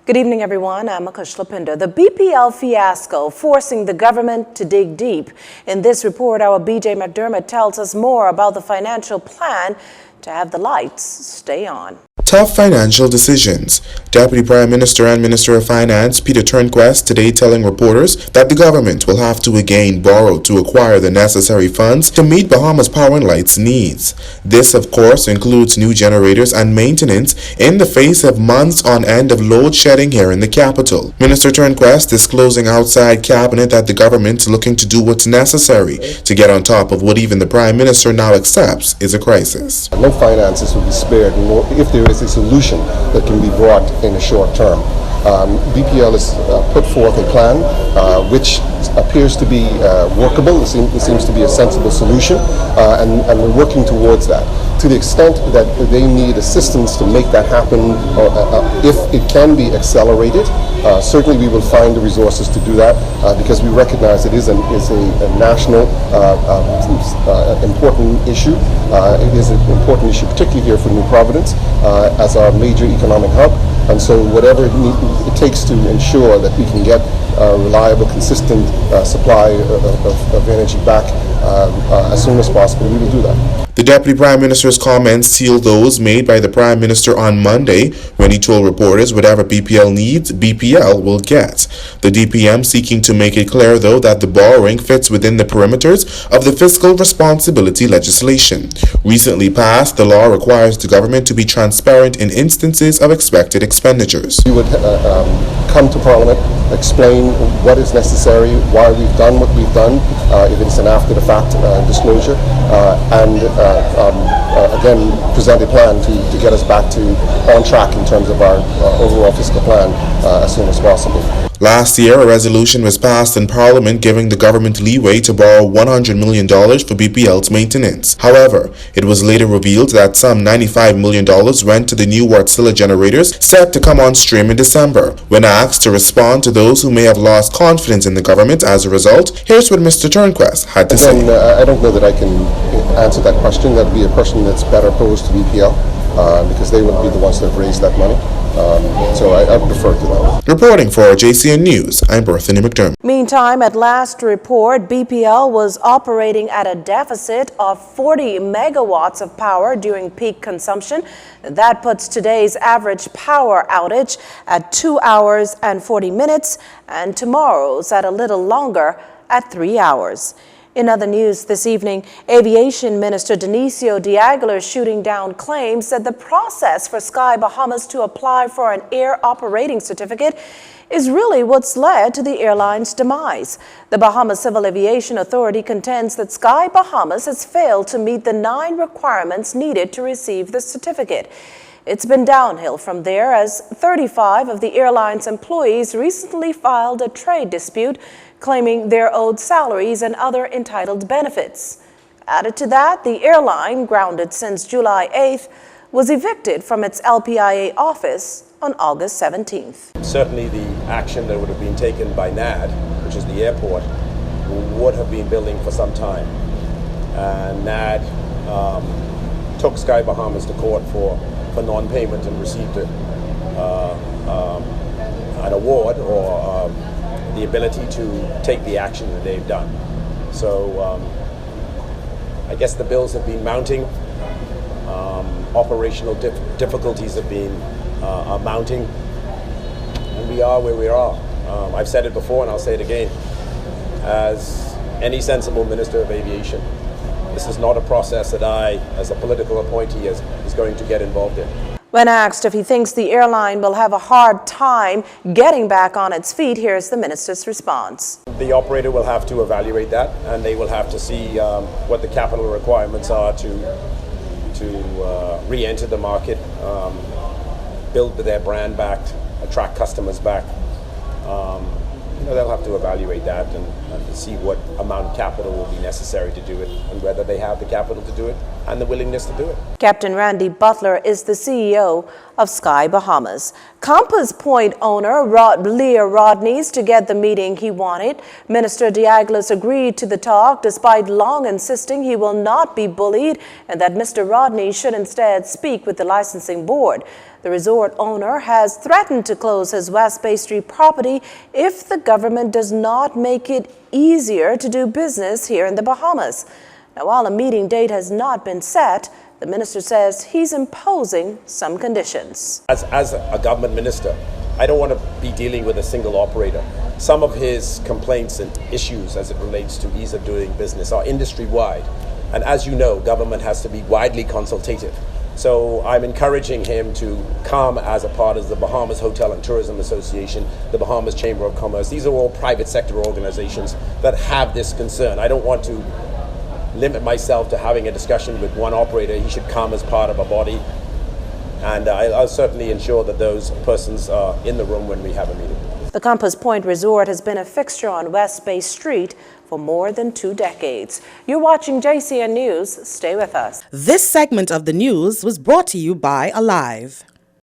Good evening, everyone. I'm Akush Lapinda. The BPL fiasco forcing the government to dig deep. In this report, our BJ McDermott tells us more about the financial plan to have the lights stay on. Tough financial decisions. Deputy Prime Minister and Minister of Finance Peter Turnquest today telling reporters that the government will have to again borrow to acquire the necessary funds to meet Bahamas Power and Light's needs. This, of course, includes new generators and maintenance in the face of months on end of load shedding here in the capital. Minister Turnquest disclosing outside cabinet that the government is looking to do what's necessary to get on top of what even the Prime Minister now accepts is a crisis. No finances will be spared if there is a solution that can be brought in a short term. BPL has put forth a plan which appears to be workable. It seems to be a sensible solution, and we're working towards that. To the extent that they need assistance to make that happen, if it can be accelerated, certainly we will find the resources to do that because we recognize it is a national important issue. It is an important issue, particularly here for New Providence as our major economic hub. And so whatever it takes to ensure that we can get reliable, consistent supply of energy back as soon as possible, we will do that. The Deputy Prime Minister's comments seal those made by the Prime Minister on Monday when he told reporters whatever BPL needs, BPL will get. The DPM seeking to make it clear, though, that the borrowing fits within the perimeters of the fiscal responsibility legislation. Recently passed, the law requires the government to be transparent in instances of expected expenditures. We would come to Parliament, explain what is necessary, why we've done what we've done, if it's an after-the-fact disclosure, and again present a plan to get us back to on track in terms of our overall fiscal plan as soon as possible. Last year, a resolution was passed in Parliament giving the government leeway to borrow $100 million for BPL's maintenance. However, it was later revealed that some $95 million went to the new Wartsila generators set to come on stream in December. When asked to respond to those who may have lost confidence in the government as a result, here's what Mr. Turnquest had to say. I don't know that I can answer that question. That would be a question that's better posed to BPL because they would be the ones that have raised that money. So I would defer to them. Reporting for Jcntvnews, I'm Berthany McDermott. Meantime, at last report, BPL was operating at a deficit of 40 megawatts of power during peak consumption. That puts today's average power outage at 2 hours and 40 minutes and tomorrow's at a little longer at 3 hours. In other news this evening, Aviation Minister Dionisio de Aguilar shooting down claims that the process for Sky Bahamas to apply for an air operating certificate is really what's led to the airline's demise. The Bahamas Civil Aviation Authority contends that Sky Bahamas has failed to meet the 9 requirements needed to receive the certificate. It's been downhill from there as 35 of the airline's employees recently filed a trade dispute claiming they're owed salaries and other entitled benefits. Added to that, the airline, grounded since July 8th, was evicted from its LPIA office on August 17th. Certainly the action that would have been taken by NAD, which is the airport, would have been building for some time. NAD took Sky Bahamas to court for non-payment and received an award or the ability to take the action that they've done. So I guess the bills have been mounting, operational difficulties have been mounting, and we are where we are. I've said it before and I'll say it again. As any sensible Minister of Aviation, this is not a process that I, as a political appointee, is going to get involved in. When asked if he thinks the airline will have a hard time getting back on its feet, here's the minister's response. The operator will have to evaluate that, and they will have to see what the capital requirements are to re-enter the market, build their brand back, attract customers back. They'll have to evaluate that and see what amount of capital will be necessary to do it and whether they have the capital to do it and the willingness to do it. Captain Randy Butler is the CEO of Sky Bahamas. Compass Point owner Leah Rodney's to get the meeting he wanted. Minister de Aguilar agreed to the talk despite long insisting he will not be bullied and that Mr. Rodney should instead speak with the licensing board. The resort owner has threatened to close his West Bay Street property if the government does not make it easier to do business here in the Bahamas. Now, while a meeting date has not been set, the minister says he's imposing some conditions. As a government minister, I don't want to be dealing with a single operator. Some of his complaints and issues as it relates to ease of doing business are industry-wide. And as you know, government has to be widely consultative. So I'm encouraging him to come as a part of the Bahamas Hotel and Tourism Association, the Bahamas Chamber of Commerce. These are all private sector organizations that have this concern. I don't want to limit myself to having a discussion with one operator. He should come as part of a body. And I'll certainly ensure that those persons are in the room when we have a meeting. The Compass Point Resort has been a fixture on West Bay Street for more than 2 decades. You're watching JCN News. Stay with us. This segment of the news was brought to you by Alive.